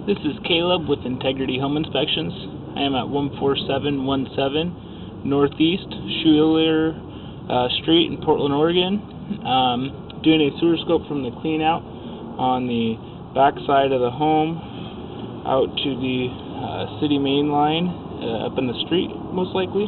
This is Caleb with Integrity Home Inspections. I am at 14717 Northeast Schuyler Street in Portland, Oregon. Doing a sewer scope from the clean out on the back side of the home out to the city main line up in the street, most likely.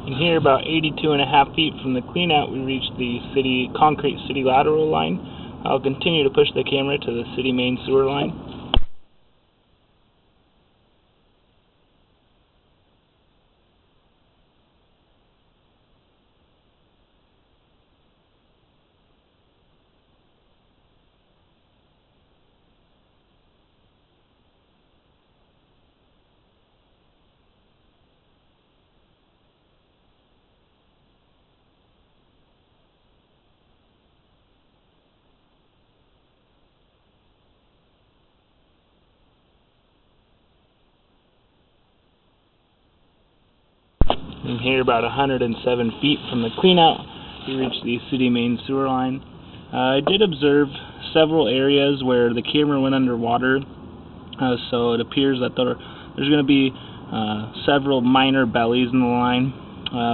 And here, about 82.5 feet from the cleanout, we reached the concrete city lateral line. I'll continue to push the camera to the city main sewer line. And here, about 107 feet from the cleanout, we reached the city main sewer line. I did observe several areas where the camera went underwater, so it appears that there's going to be several minor bellies in the line,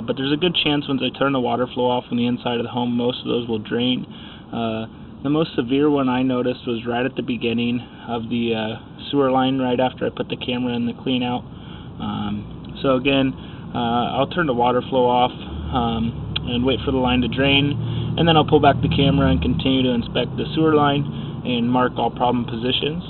but there's a good chance once I turn the water flow off on the inside of the home, most of those will drain. The most severe one I noticed was right at the beginning of the sewer line, right after I put the camera in the cleanout. So again, I'll turn the water flow off and wait for the line to drain, and then I'll pull back the camera and continue to inspect the sewer line and mark all problem positions.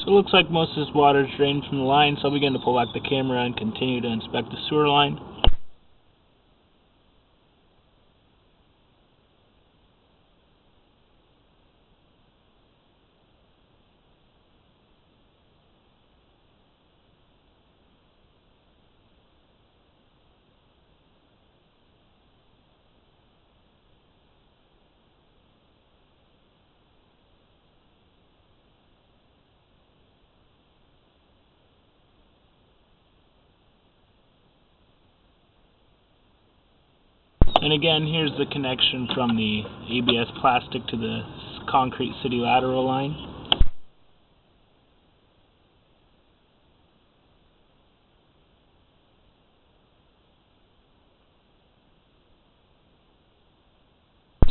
So it looks like most of this water is drained from the line, so I'll begin to pull back the camera and continue to inspect the sewer line. And again, here's the connection from the ABS plastic to the concrete city lateral line.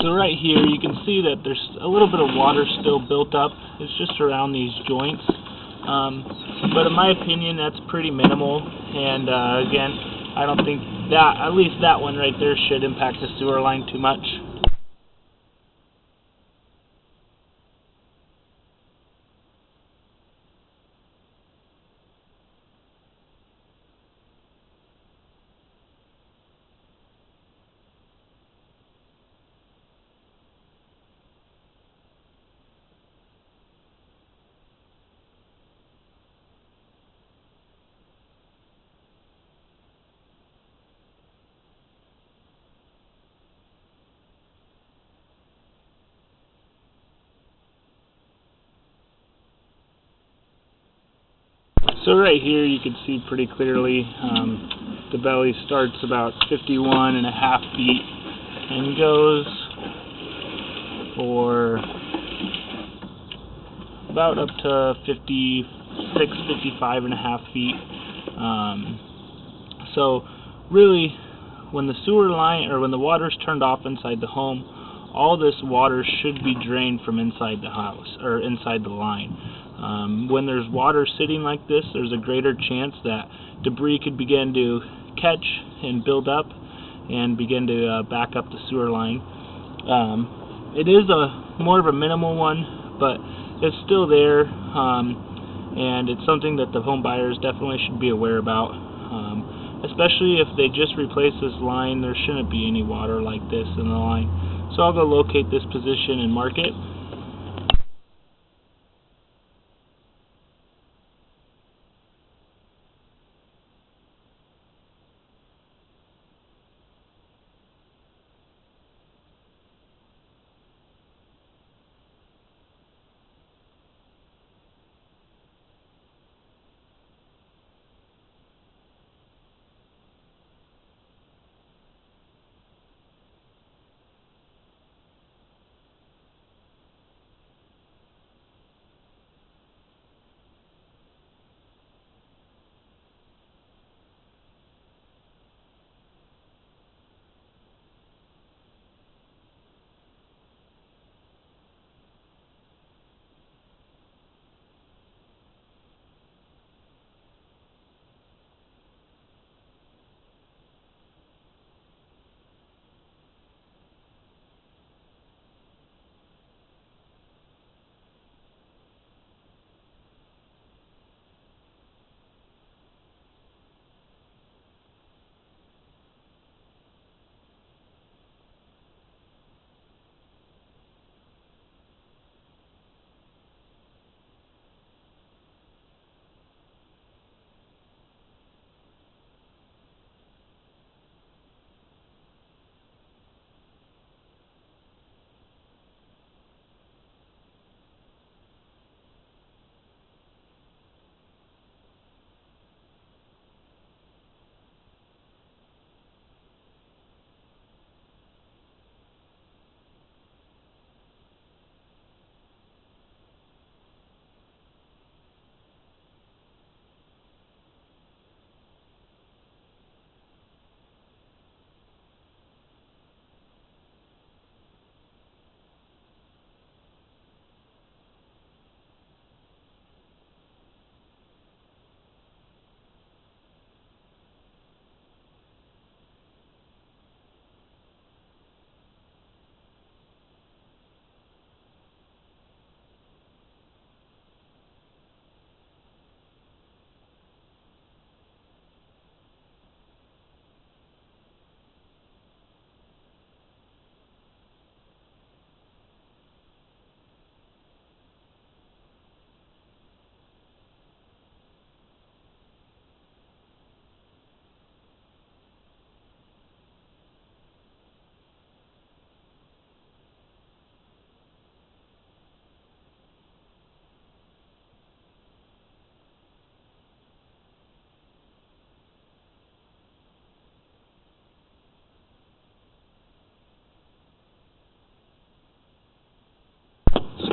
So right here you can see that there's a little bit of water still built up. It's just around these joints. But in my opinion that's pretty minimal, and again, I don't think that, at least that one right there, should impact the sewer line too much. So right here you can see pretty clearly the belly starts about 51.5 feet and goes for about up to 56, 55.5 feet. So really, when the sewer line, or when the water's turned off inside the home, all this water should be drained from inside the house, or inside the line. When there's water sitting like this, there's a greater chance that debris could begin to catch and build up and begin to back up the sewer line. It is more of a minimal one, but it's still there, and it's something that the home buyers definitely should be aware about. Especially if they just replace this line, there shouldn't be any water like this in the line. So I'll go locate this position and mark it.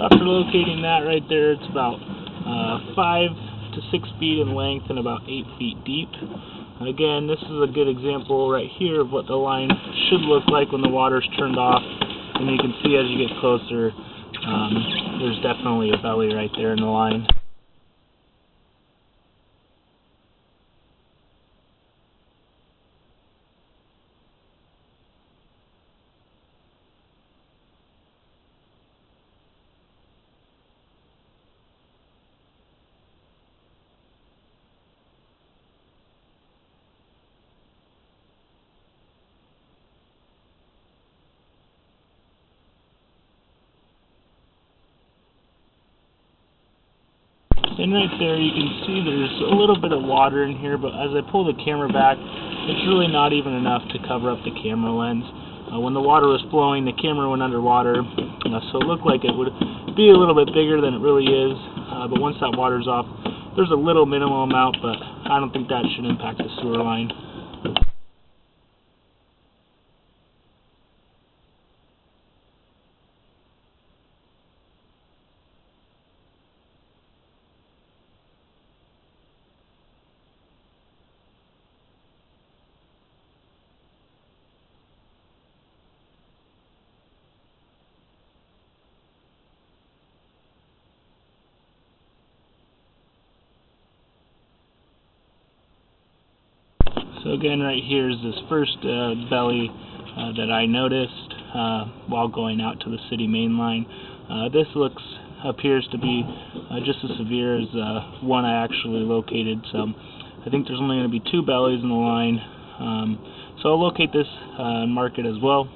after locating that right there, it's about 5 to 6 feet in length and about 8 feet deep. Again, this is a good example right here of what the line should look like when the water's turned off. And you can see as you get closer, there's definitely a belly right there in the line. And right there you can see there's a little bit of water in here, but as I pull the camera back, it's really not even enough to cover up the camera lens. When the water was flowing, the camera went underwater, so it looked like it would be a little bit bigger than it really is, but once that water's off, there's a little minimal amount, but I don't think that should impact the sewer line. So again, right here is this first belly that I noticed while going out to the city main line. This appears to be just as severe as one I actually located. So I think there's only going to be 2 bellies in the line. So I'll locate this and mark it as well.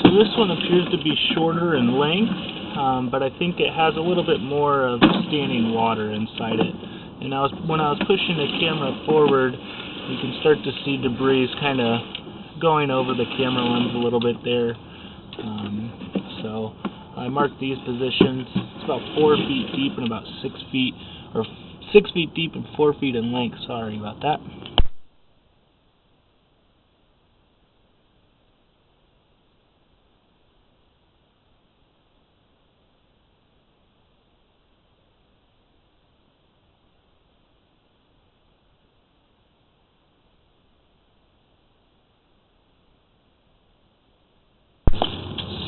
So this one appears to be shorter in length, but I think it has a little bit more of standing water inside it. And when I was pushing the camera forward, you can start to see debris kind of going over the camera lens a little bit there. So I marked these positions. It's about 4 feet deep and about 6 feet, or 6 feet deep and 4 feet in length. Sorry about that.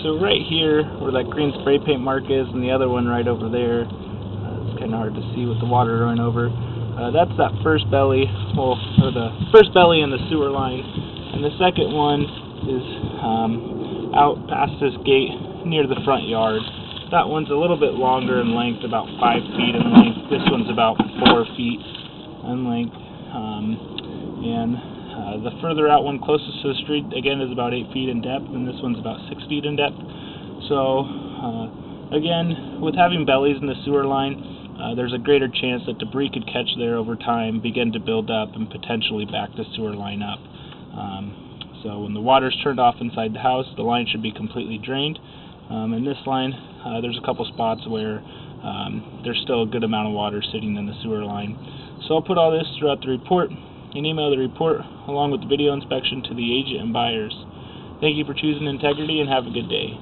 So right here, where that green spray paint mark is, and the other one right over there, it's kind of hard to see with the water running over. That's that first belly, or the first belly in the sewer line, and the second one is out past this gate near the front yard. That one's a little bit longer in length, about 5 feet in length. This one's about 4 feet in length, the further out one closest to the street, again, is about 8 feet in depth, and this one's about 6 feet in depth. So, again, with having bellies in the sewer line, there's a greater chance that debris could catch there over time, begin to build up, and potentially back the sewer line up. So when the water's turned off inside the house, the line should be completely drained. In this line, there's a couple spots where there's still a good amount of water sitting in the sewer line. So I'll put all this throughout the report and email the report along with the video inspection to the agent and buyers. Thank you for choosing integrity, and have a good day.